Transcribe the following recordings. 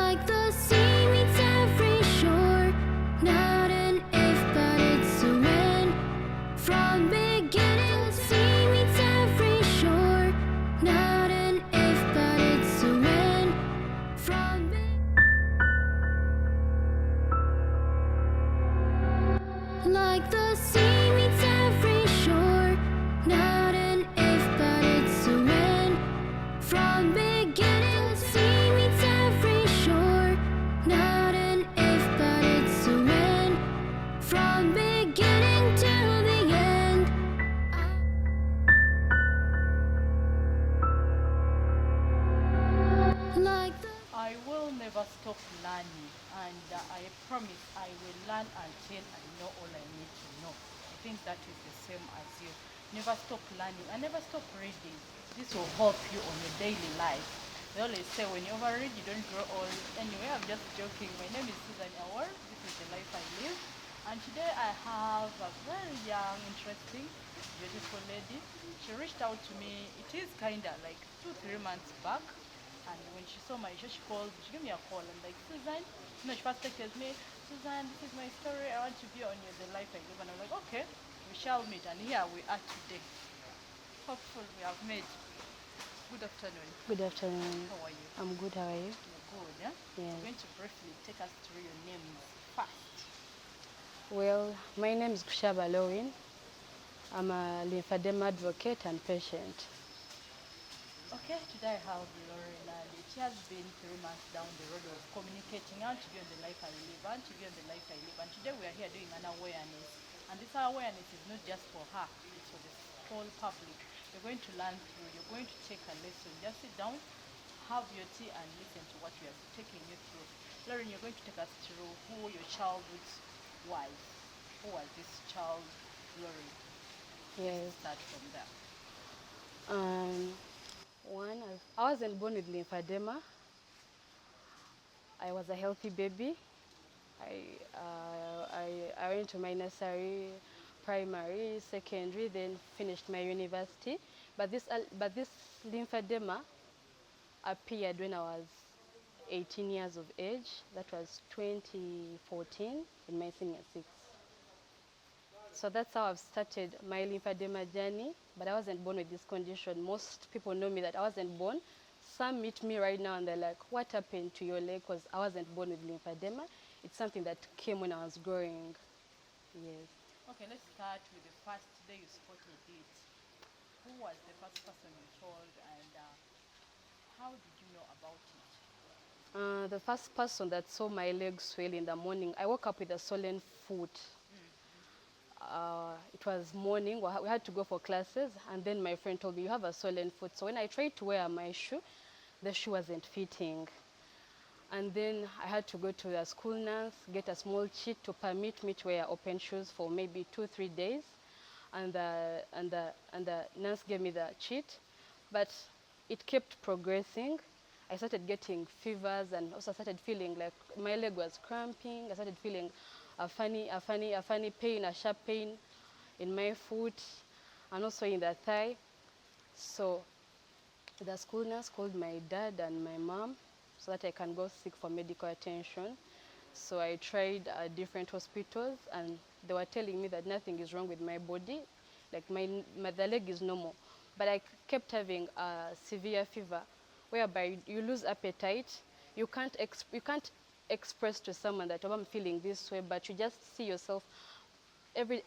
Like the sea meets every shore, not an if but it's a when. From beginning, the sea meets every shore, not an if but it's a when. From like the sea meets every shore, not an if but it's a when. From beginning, the sea meets every shore, not an if but it's a when. From beginning to the end. Like the I will never stop learning, and I promise I will learn until I know all I need to know. I think that is the same as you. Never stop learning and never stop reading. This will help you on your daily life. They always say when you overread, you don't grow old. Anyway, I'm just joking. My name is Susan Awar. This is the life I live. And today I have a very young, interesting, beautiful lady. She reached out to me. It is kind of like 2-3 months back. And when she saw my show, she called, she gave me a call. I'm like, Susan, she first texted me, Susan, this is my story. I want to be on your The Life I Live. And I'm like, okay, we shall meet. And here we are today. Hopefully we have met. Good afternoon. Good afternoon. How are you? I'm good. How are you? You're good, yeah? Yeah. You're going to briefly take us through your names first. Well, my name is Kushaba Lowin. I'm a lymphedema advocate and patient. Okay, today I have Lorena. She has been 3 months down the road of communicating. I want to be on The Life I Live. I want to be on The Life I Live. And today we are here doing an awareness. And this awareness is not just for her, it's for the whole public. You're going to learn through, you're going to take a lesson. Just sit down, have your tea, and listen to what we are taking you through. Lauren, you're going to take us through who your childhood was. Who was this child, Lauren? Yes. Start from there. One, I wasn't born with lymphedema. I was a healthy baby. I went to my nursery, primary, secondary, then finished my university. But this lymphedema appeared when I was 18 years of age. That was 2014 in my senior six. So that's how I've started my lymphedema journey, but I wasn't born with this condition. Most people know me that I wasn't born. Some meet me right now and they're like, what happened to your leg? Because I wasn't born with lymphedema. It's something that came when I was growing. Yes. Okay, let's start with the first day you spotted it. Who was the first person you told, and how did you know about it? The first person that saw my legs swell in the morning, I woke up with a swollen foot. It was morning, we had to go for classes, and then my friend told me, you have a swollen foot. So when I tried to wear my shoe, the shoe wasn't fitting. And then I had to go to the school nurse, get a small sheet to permit me to wear open shoes for maybe 2-3 days. And the nurse gave me the sheet, but it kept progressing. I started getting fevers and also started feeling like my leg was cramping. I started feeling a funny pain, a sharp pain in my foot and also in the thigh. So the school nurse called my dad and my mom so that I can go seek for medical attention. So I tried different hospitals and they were telling me that nothing is wrong with my body, like the leg is normal. But I kept having a severe fever whereby you lose appetite. You can't express to someone that, oh, I'm feeling this way, but you just see yourself. Every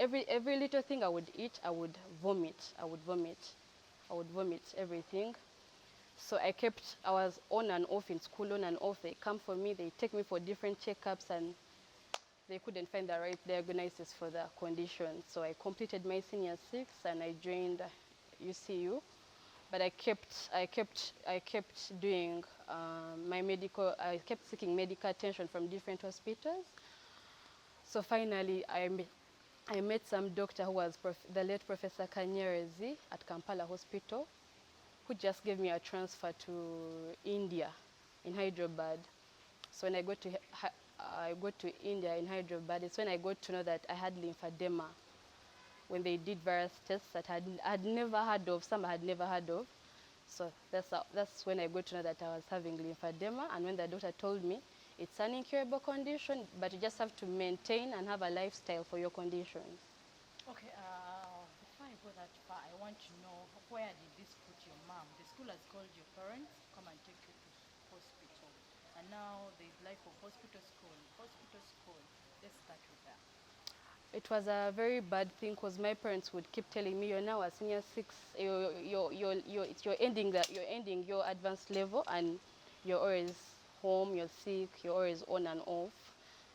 little thing I would eat, I would vomit. I would vomit everything. So I was on and off in school, on and off. They come for me, they take me for different checkups, and they couldn't find the right diagnosis for the condition. So I completed my senior six and I joined UCU. But I kept doing I kept seeking medical attention from different hospitals. So finally, I met some doctor who was the late Professor Kanyerezi at Kampala Hospital, who just gave me a transfer to India in Hyderabad. So when I go to India in Hyderabad, it's when I got to know that I had lymphedema. When they did various tests that I had never heard of, some I had never heard of. So that's when I got to know that I was having lymphedema, and when the doctor told me it's an incurable condition, but you just have to maintain and have a lifestyle for your conditions. Okay, before I go that far, I want to know where did this put your mom? The school has called your parents, come and take you to hospital. And now there's life of hospital school. Hospital school. Let's start with that. It was a very bad thing because my parents would keep telling me, you're now a senior six, you're ending your advanced level, and you're always home, you're sick, you're always on and off.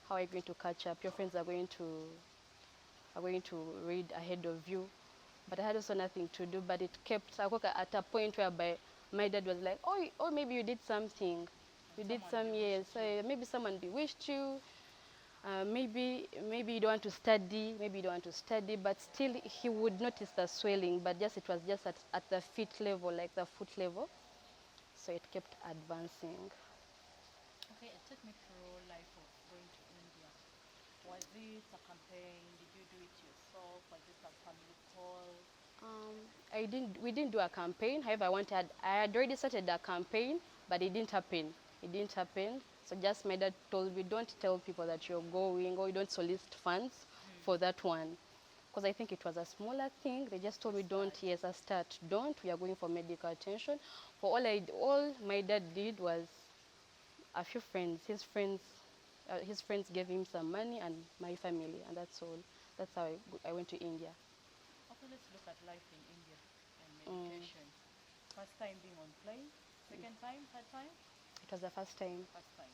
How are you going to catch up? Your friends are going to read ahead of you. But I had also nothing to do, but it kept, I got at a point whereby my dad was like, oh, maybe you did something. You did some, yes, maybe someone bewitched you. Maybe you don't want to study, but still he would notice the swelling, but just it was just at the feet level, like the foot level. So it kept advancing. Okay, take me through life of going to India. Was it a campaign? Did you do it yourself? Was it a family call? We didn't do a campaign. However, I had already started a campaign, but it didn't happen. So just my dad told me, don't tell people that you're going, or you don't solicit funds for that one. Because I think it was a smaller thing. They just told me, don't, yes, a start, don't. We are going for medical attention. For all my dad did was a few friends. His friends gave him some money, and my family, and that's all. That's how I went to India. Okay, let's look at life in India and medication. First time being on plane, second time, third time? It was the first time. First time.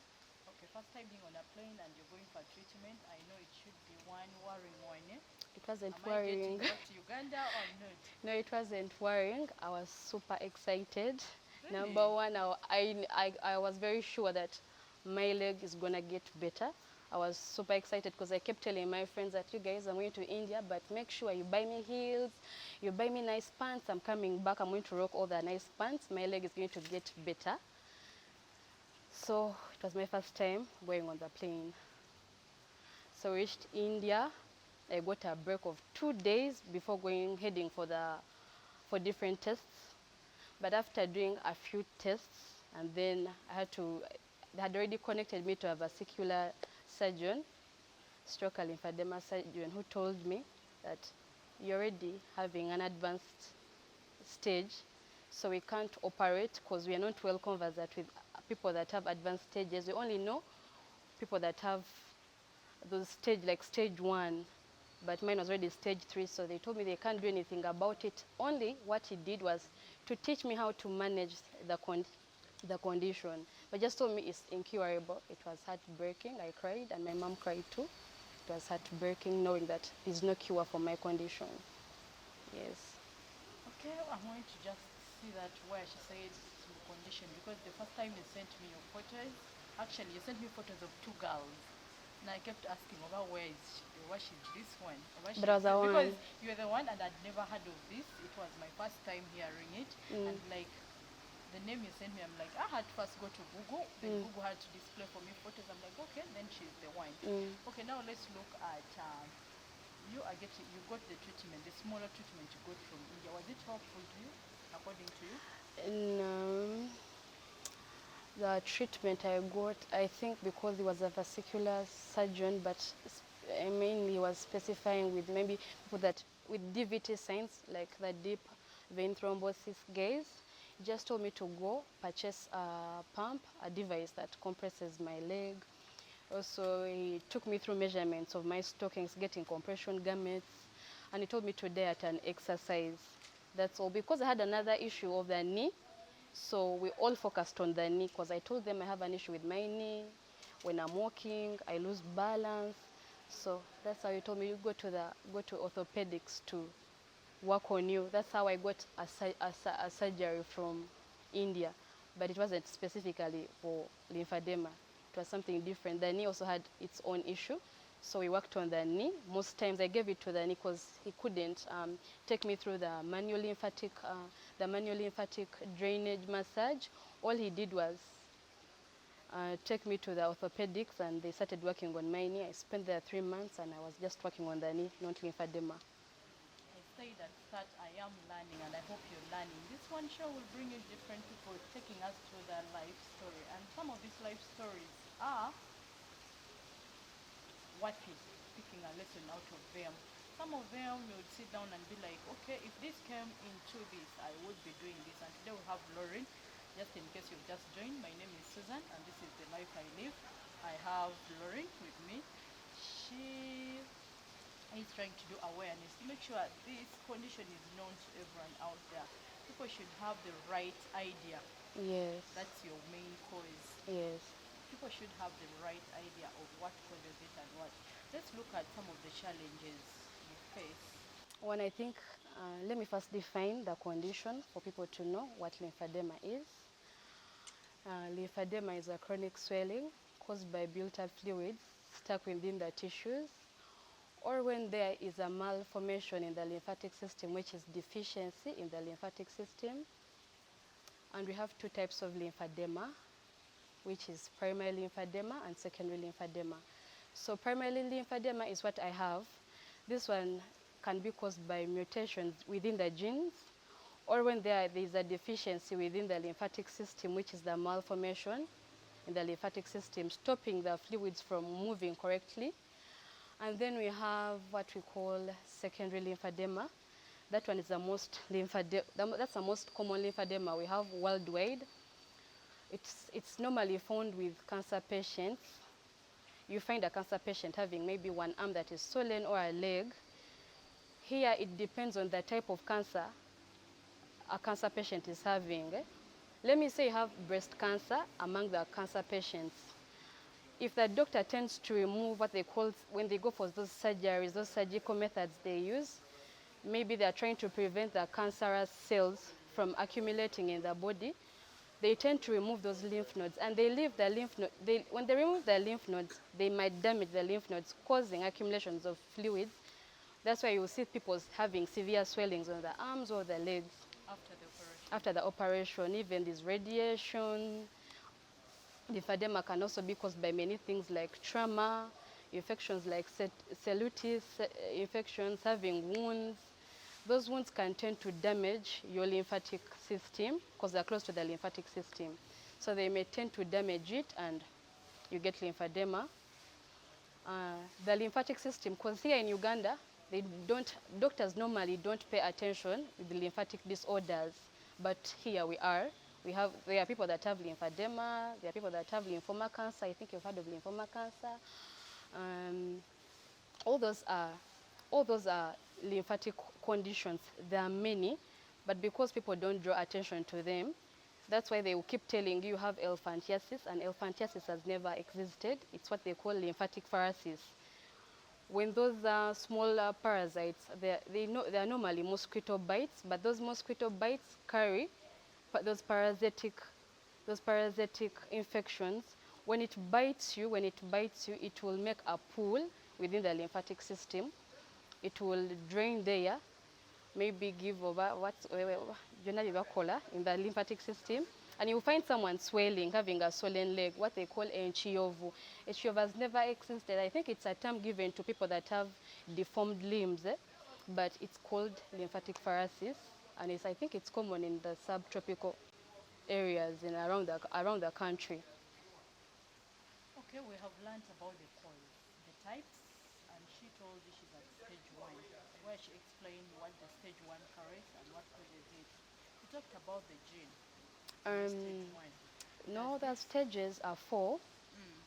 Okay, first time being on a plane and you're going for treatment. I know it should be one worrying one, eh? It wasn't Am I worrying. getting back to Uganda or not? No, it wasn't worrying. I was super excited. Really? Number one, I was very sure that my leg is gonna get better. I was super excited because I kept telling my friends that, you guys, I'm going to India, but make sure you buy me heels, you buy me nice pants. I'm coming back, I'm going to rock all the nice pants. My leg is going to get better. So it was my first time going on the plane. So we reached India. I got a break of 2 days before heading for different tests. But after doing a few tests, and then they had already connected me to a vascular surgeon, stroke and lymphedema surgeon, who told me that you're already having an advanced stage, so we can't operate because we are not well conversant with people that have advanced stages. We only know people that have those stage 1, but mine was already stage 3, so they told me they can't do anything about it. Only what he did was to teach me how to manage the condition, but just told me it's incurable. It was heartbreaking. I cried, and my mom cried too. It was heartbreaking knowing that there's no cure for my condition. Yes. Okay, I'm going to just see that where she said it's your condition, because the first time you sent me your photos, actually you sent me photos of 2 girls. And I kept asking, where is she? What is this one? But I was the one. Because you were the one, and I'd never heard of this. It was my first time hearing it. And like the name you sent me, I'm like, I had to first go to Google. Then Google had to display for me photos. I'm like, okay, then she's the one. Okay, now let's look at you got the treatment, the smaller treatment you got from India. Was it helpful to you, according to you? No. The treatment I got, I think because he was a vascular surgeon, but mainly was specifying with maybe people that with DVT signs, like the deep vein thrombosis gaze. He just told me to go purchase a pump, a device that compresses my leg. Also, he took me through measurements of my stockings, getting compression garments, and he told me to diet and exercise. That's all. Because I had another issue of the knee, so we all focused on the knee, because I told them I have an issue with my knee. When I'm walking, I lose balance. So that's how he told me, you go to orthopedics to work on you. That's how I got a surgery from India, but it wasn't specifically for lymphedema. It was something different. The knee also had its own issue, so we worked on the knee. Most times I gave it to the knee because he couldn't take me through the manual lymphatic drainage massage. All he did was take me to the orthopedics, and they started working on my knee. I spent there 3 months, and I was just working on the knee, not lymphedema. I said at start, I am learning, and I hope you're learning. This one show will bring you different people taking us through their life story, and some of these life stories are what is picking a lesson out of them. Some of them you would sit down and be like, okay, if this came into this, I would be doing this. And today we have Lauren. Just in case you've just joined, my name is Susan, and this is the life I live. I have Lauren with me. She is trying to do awareness to make sure this condition is known to everyone out there. People should have the right idea. Yes. That's your main cause. Yes. People should have the right idea of what causes it and what. Let's look at some of the challenges you face. When I think, let me first define the condition for people to know what lymphedema is. Lymphedema is a chronic swelling caused by built-up fluids stuck within the tissues, or when there is a malformation in the lymphatic system, which is deficiency in the lymphatic system. And we have two types of lymphedema, which is primary lymphedema and secondary lymphedema. So primary lymphedema is what I have. This one can be caused by mutations within the genes, or when there is a deficiency within the lymphatic system, which is the malformation in the lymphatic system, stopping the fluids from moving correctly. And then we have what we call secondary lymphedema. That one is the most that's the most common lymphedema we have worldwide. It's normally found with cancer patients. You find a cancer patient having maybe one arm that is swollen or a leg. Here it depends on the type of cancer a cancer patient is having. Let me say you have breast cancer among the cancer patients. If the doctor tends to remove what they call, when they go for those surgeries, those surgical methods they use, maybe they are trying to prevent the cancerous cells from accumulating in the body, they tend to remove those lymph nodes, and they leave the lymph node. When they remove the lymph nodes, they might damage the lymph nodes, causing accumulations of fluids. That's why you will see people having severe swellings on the arms or the legs after the operation. Even this radiation. Lymphedema can also be caused by many things like trauma, infections like cellulitis, infections, having wounds. Those wounds can tend to damage your lymphatic system because they're close to the lymphatic system. So they may tend to damage it and you get lymphedema. The lymphatic system, because here in Uganda, doctors normally don't pay attention with the lymphatic disorders, but here we are. There are people that have lymphedema, there are people that have lymphoma cancer. I think you've heard of lymphoma cancer. All those are lymphatic conditions. There are many, but because people don't draw attention to them, that's why they will keep telling you have elephantiasis, and elephantiasis has never existed. It's what they call lymphatic filariasis. When those small parasites, they are normally mosquito bites, but those mosquito bites carry those parasitic infections. When it bites you, it will make a pool within the lymphatic system. It will drain there, maybe give over what's generally in the lymphatic system, and you will find someone swelling, having a swollen leg, what they call enchiovu. Enchiovu has never existed. I think it's a term given to people that have deformed limbs, but it's called lymphatic filariasis, and I think it's common in the subtropical areas and around the country. Okay, we have learned about the cause, the types, and she told you she's at stage 1, where she explained what the stage 1 carries and what causes it. We talked about the gene. Stage 1. No, the stages are 4.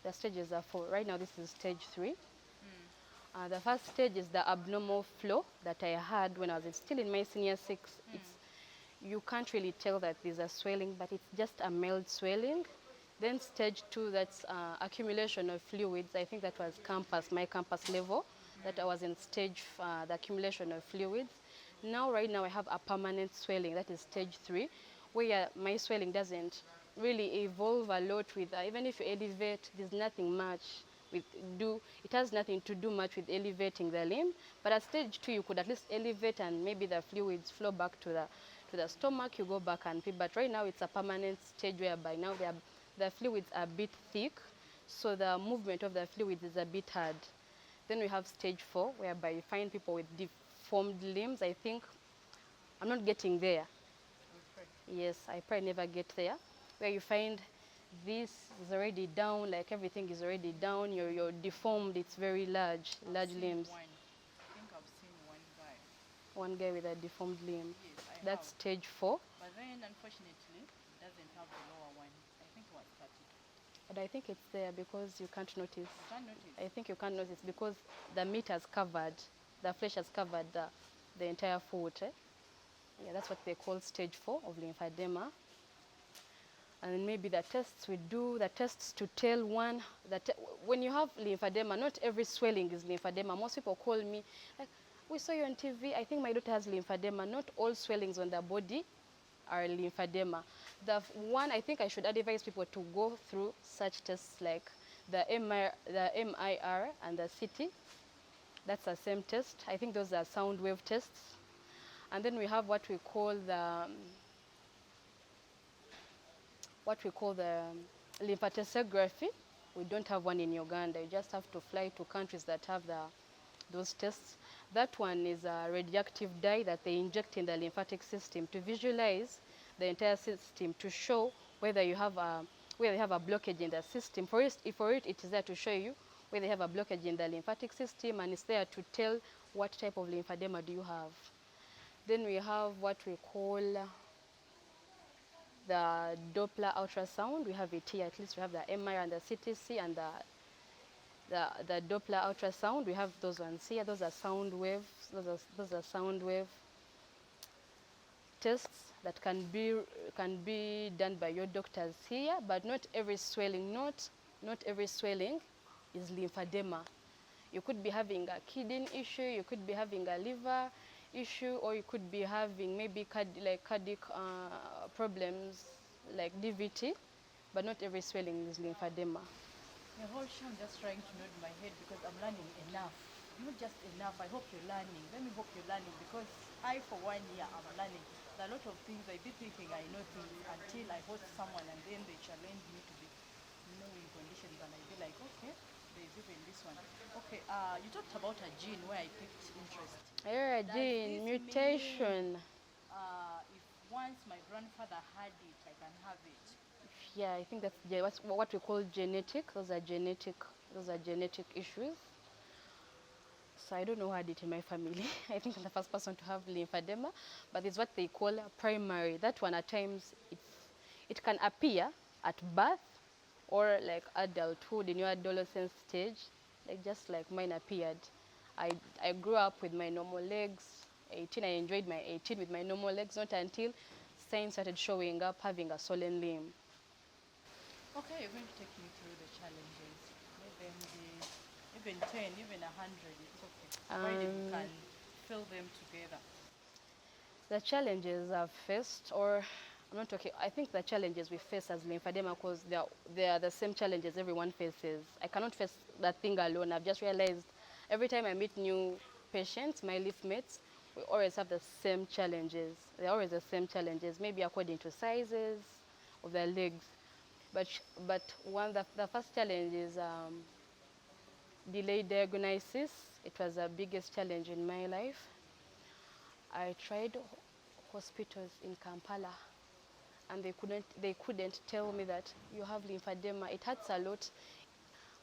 The stages are 4. Right now this is stage 3. The first stage is the abnormal flow that I had when I was still in my senior 6. You can't really tell that there's a swelling, but it's just a mild swelling. Then stage 2, that's accumulation of fluids. I think that was my campus level, that I was in stage, the accumulation of fluids. Right now I have a permanent swelling, that is stage 3, where my swelling doesn't really evolve a lot with, even if you elevate, there's nothing much it has nothing to do much with elevating the limb. But at stage 2, you could at least elevate and maybe the fluids flow back to the stomach, you go back and pee. But right now it's a permanent stage whereby now the fluids are a bit thick, so the movement of the fluids is a bit hard. Then we have stage 4, whereby you find people with deformed limbs. I think I'm not getting there. We pray. Yes, I probably never get there. Where you find this is already down, like everything is already down, you're deformed, it's very large I've seen limbs. one. I think I've seen one guy. One guy with a deformed limb. Yes, I That's have. stage 4. But then, unfortunately, it doesn't have the lower one. I think it was 30. But I think it's there because you can't notice. You can't notice. I think you can't notice because the meat has covered, the flesh has covered the entire foot. Yeah, that's what they call stage 4 of lymphedema. And then maybe the tests we do, the tests to tell one that when you have lymphedema, not every swelling is lymphedema. Most people call me like, we saw you on TV, I think my daughter has lymphedema. Not all swellings on the body are lymphedema. The one I think I should advise people to go through such tests like the MIR and the CT. That's the same test. I think those are sound wave tests. And then we have what we call the lymphadenography. We don't have one in Uganda. You just have to fly to countries that have those tests. That one is a radioactive dye that they inject in the lymphatic system to visualize the entire system, to show whether you have a blockage in the system. For it, it is there to show you whether you have a blockage in the lymphatic system, and it's there to tell what type of lymphedema do you have. Then we have what we call the Doppler ultrasound. We have it here. At least we have the MRI and the CTC and the Doppler ultrasound. We have those ones here. Those are sound waves. Those are sound wave tests that can be done by your doctors here. But not every swelling, not every swelling is lymphedema. You could be having a kidney issue. You could be having a liver issue, or you could be having maybe cardiac problems like DVT, but not every swelling is lymphedema. The whole show I'm just trying to nod my head because I'm learning enough. Not just enough, I hope you're learning. Let me hope you're learning because I, for 1 year, I'm learning. There are a lot of things I be thinking I know things until I host someone and then they challenge me to be knowing conditions and I be like, okay, there's even this one. Okay, you talked about a gene where I picked interest. Yeah, Does gene this mutation. If once my grandfather had it, I can have it. Yeah, I think that's what we call genetic. Those are genetic issues. So I don't know who had it in my family. I think I'm the first person to have lymphedema, but it's what they call primary. That one at times it can appear at birth or like adulthood, in your adolescent stage, like just like mine appeared. I grew up with my normal legs. 18, I enjoyed my 18 with my normal legs, not until signs started showing up, having a swollen limb. Okay, you're going to take me through the challenges. Maybe even 10, even 100, it's okay. Provided we can fill them together. The challenges I've faced, or I'm not talking, I think the challenges we face as lymphedema, because they are the same challenges everyone faces. I cannot face that thing alone. I've just realized every time I meet new patients, my lift mates, we always have the same challenges. They're always the same challenges, maybe according to sizes of their legs. But the first challenge is delayed diagnosis. It was the biggest challenge in my life. I tried hospitals in Kampala, and they couldn't tell me that you have lymphedema. It hurts a lot,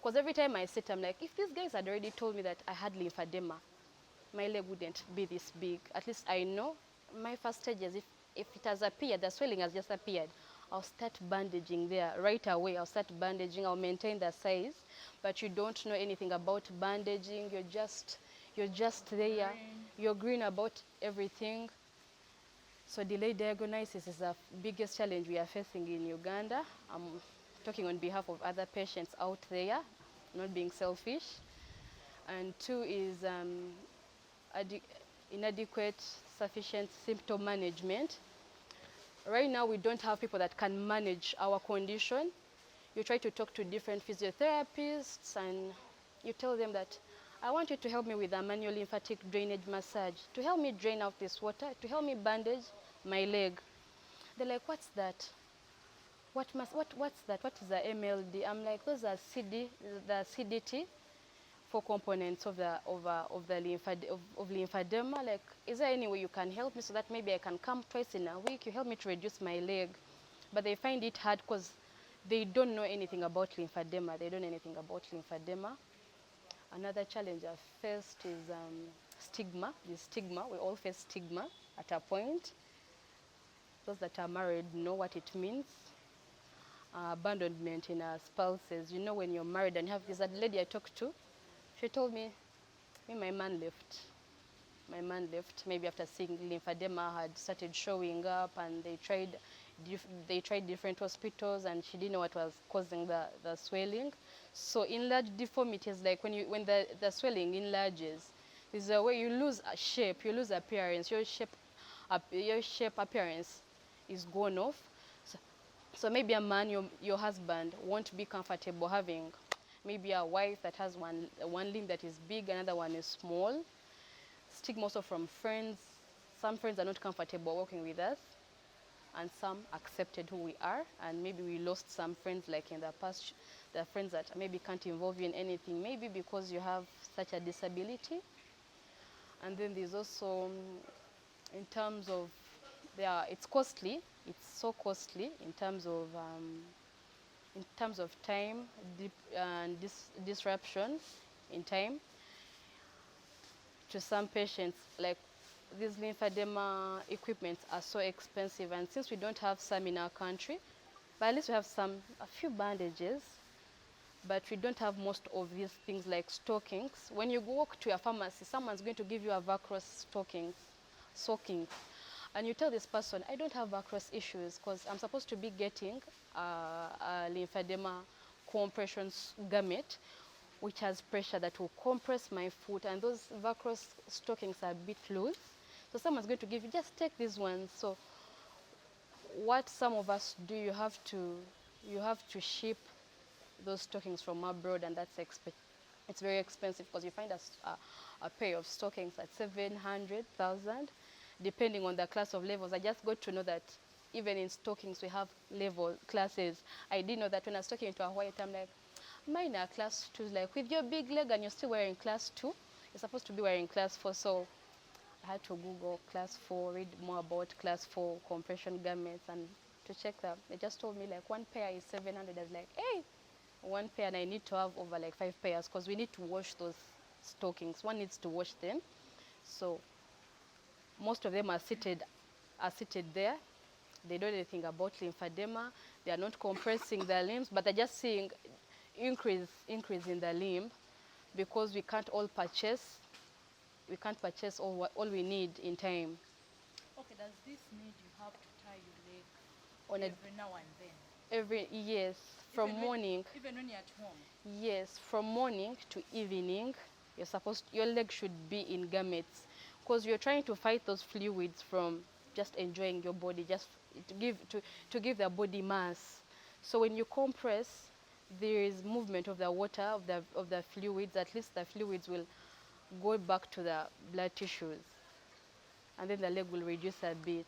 because every time I sit, I'm like, if these guys had already told me that I had lymphedema, my leg wouldn't be this big. At least I know my first stages. If it has appeared, the swelling has just appeared, I'll start bandaging there right away. I'll start bandaging. I'll maintain the size. But you don't know anything about bandaging. You're just there. You're green about everything. So delayed diagnosis is the biggest challenge we are facing in Uganda. I'm talking on behalf of other patients out there, not being selfish. And 2 is inadequate, sufficient symptom management. Right now, we don't have people that can manage our condition. You try to talk to different physiotherapists and you tell them that, I want you to help me with a manual lymphatic drainage massage, to help me drain out this water, to help me bandage my leg. They're like, what's that? What's that? What is the MLD? I'm like, those are the CDT four components of the lymphedema. Like, is there any way you can help me so that maybe I can come twice in a week? You help me to reduce my leg. But they find it hard because they don't know anything about lymphedema. They don't know anything about lymphedema. Another challenge I've faced is stigma. The stigma, we all face stigma at a point. Those that are married know what it means. Abandonment in our spouses. You know, when you're married and you have this lady I talked to, she told me, my man left. My man left maybe after seeing lymphedema had started showing up, and they tried different hospitals, and she didn't know what was causing the swelling. So enlarged deformities, like when the swelling enlarges, is a way you lose a shape, you lose appearance, your shape appearance is gone off. So maybe a man, your husband, won't be comfortable having maybe a wife that has one limb that is big, another one is small. Stigma also from friends. Some friends are not comfortable working with us, and some accepted who we are, and maybe we lost some friends like in the past. There are friends that maybe can't involve you in anything, maybe because you have such a disability. And then there's also, in terms of, it's costly. It's so costly in terms of time and disruption in time. To some patients, like these lymphedema equipments are so expensive, and since we don't have some in our country, but at least we have a few bandages, but we don't have most of these things like stockings. When you walk to a pharmacy, someone's going to give you a Vacros stockings, and you tell this person, I don't have Vacros issues because I'm supposed to be getting a lymphedema compression garment, which has pressure that will compress my foot, and those Vacros stockings are a bit loose. So someone's going to give you, just take these ones. So what some of us do, you have to ship those stockings from abroad, and it's very expensive because you find a pair of stockings at 700,000, depending on the class of levels. I just got to know that even in stockings we have level classes. I didn't know that when I was talking to a white, I'm like, mine are class 2, like with your big leg and you're still wearing class 2, you're supposed to be wearing class 4. So I had to Google class 4, read more about class 4 compression garments, and to check that. They just told me like one pair is 700. I was like, hey, one pair, and I need to have over like 5 pairs because we need to wash those stockings. One needs to wash them. So most of them are seated there. They don't know anything about lymphedema. They are not compressing their limbs, but they're just seeing increase in the limb, because we can't purchase all we need in time. Okay, does this mean you have to tie your leg On every now and then? Yes, from morning. Even when you're at home? Yes, from morning to evening, your leg should be in garments, because you're trying to fight those fluids from just enjoying your body, just to give the body mass. So when you compress, there is movement of the water, of the fluids. At least the fluids will go back to the blood tissues, and then the leg will reduce a bit.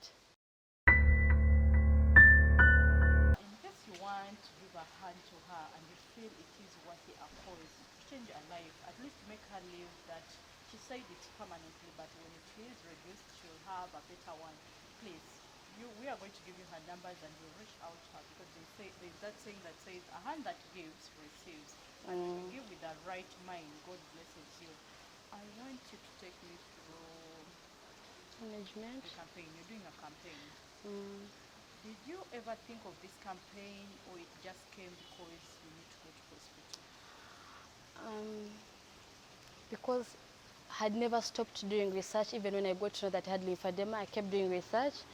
In case you want to give a hand to her and you feel it is worthy a cause to change her life, at least make her live that, she said it permanently, but when it is reduced, she'll have a better one. Please, we are going to give you her numbers, and you'll reach out to her, because there's that saying that says, a hand that gives receives. And when you give with the right mind, God blesses you. I want you to take me through Management. the campaign. You're doing a campaign. Mm. Did you ever think of this campaign, or it just came because you need to go to hospital? Because I had never stopped doing research. Even when I got to know that I had lymphedema, I kept doing research.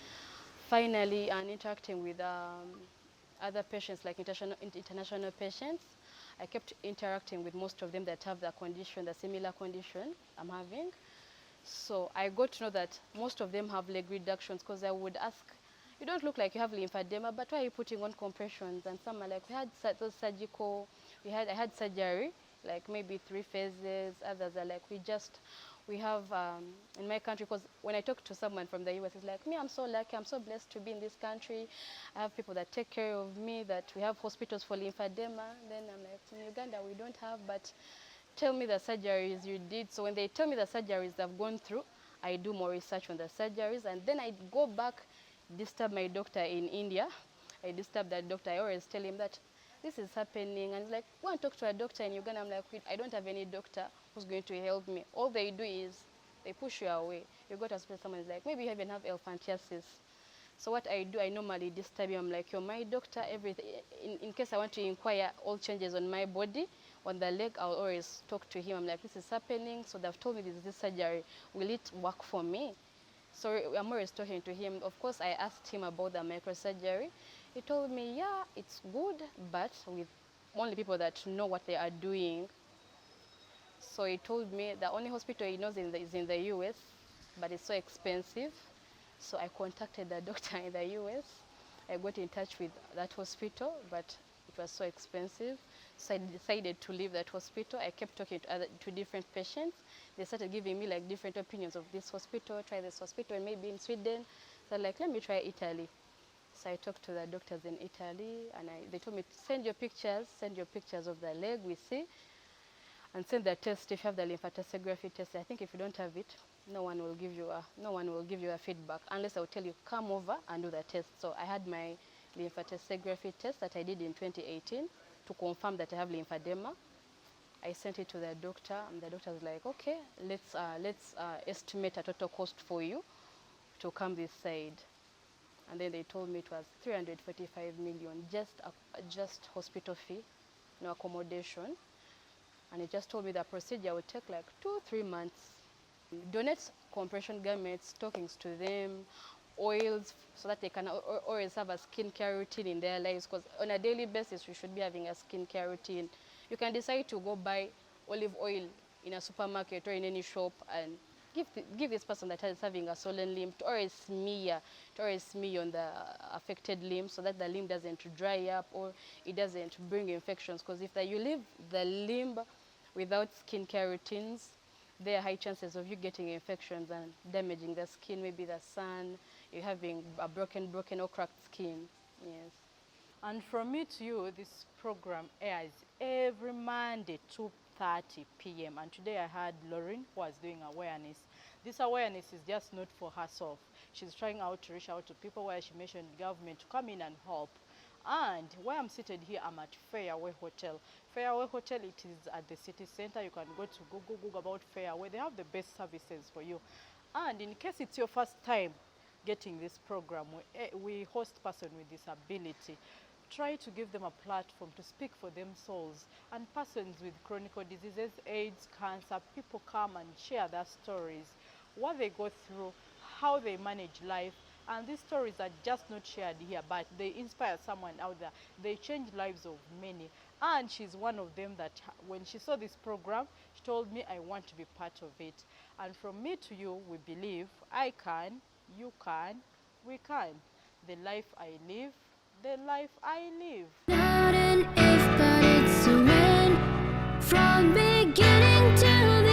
Finally, and interacting with other patients, like international patients, I kept interacting with most of them that have the similar condition I'm having. So I got to know that most of them have leg reductions, because I would ask, you don't look like you have lymphedema, but why are you putting on compressions? And some are like, we had those surgical, I had surgery, like maybe 3 phases. Others are like, we have, in my country, because when I talk to someone from the US, it's like, me, I'm so lucky, I'm so blessed to be in this country. I have people that take care of me, that we have hospitals for lymphedema. Then I'm like, in Uganda, we don't have, but tell me the surgeries you did. So when they tell me the surgeries they've gone through, I do more research on the surgeries, and then I go back, disturb my doctor in India. I disturb that doctor. I always tell him that this is happening, and he's like, go and talk to a doctor in Uganda. I'm like, I don't have any doctor who's going to help me. All they do is they push you away. You go to hospital, someone is like, maybe you even have elephantiasis. So what I do, I normally disturb him. I'm like, you're my doctor, everything. In case I want to inquire all changes on my body, on the leg, I'll always talk to him. I'm like, this is happening. So they've told me this surgery. Will it work for me? So I'm always talking to him. Of course, I asked him about the microsurgery. He told me, yeah, it's good, but with only people that know what they are doing. So he told me the only hospital he knows is in the US, but it's so expensive. So I contacted the doctor in the US. I got in touch with that hospital, but it was so expensive. So I decided to leave that hospital. I kept talking to different patients. They started giving me like different opinions of this hospital, try this hospital, and maybe in Sweden. So I'm like, let me try Italy. So I talked to the doctors in Italy, and they told me, send your pictures of the leg, we see, and send the test if you have the lymphatic test. I think if you don't have it, no one will give you a feedback unless I'll tell you, come over and do the test. So I had my lymphatic test that I did in 2018 to confirm that I have lymphedema. I sent it to the doctor, and the doctor was like, okay, let's estimate a total cost for you to come this side. And then they told me it was 345 million, just hospital fee, no accommodation. And he just told me the procedure would take like 2-3 months. Donate compression garments, stockings to them, oils, so that they can always have a skincare routine in their lives, because on a daily basis you should be having a skincare routine. You can decide to go buy olive oil in a supermarket or in any shop and give this person that is having a swollen limb to always smear on the affected limb, so that the limb doesn't dry up or it doesn't bring infections. Because if you leave the limb without skincare routines, there are high chances of you getting infections and damaging the skin, maybe the sun, you're having a broken or cracked skin. Yes. And from me to you, this program airs every Monday, 2:30 p.m. And today I had Lauren, who was doing awareness. This awareness is just not for herself. She's trying out to reach out to people, where she mentioned government to come in and help. And where I'm seated here, I'm at Fairway Hotel. Fairway Hotel, it is at the city center. You can go to Google about Fairway. They have the best services for you. And in case it's your first time getting this program, we host persons with disability. Try to give them a platform to speak for themselves, and persons with chronic diseases, AIDS, cancer. People come and share their stories, what they go through, how they manage life. And these stories are just not shared here, but they inspire someone out there. They change lives of many. And she's one of them that when she saw this program, she told me, I want to be part of it. And from me to you, we believe I can, you can, we can. The life I live, the life I live. Not an if, but it's a when. From beginning to the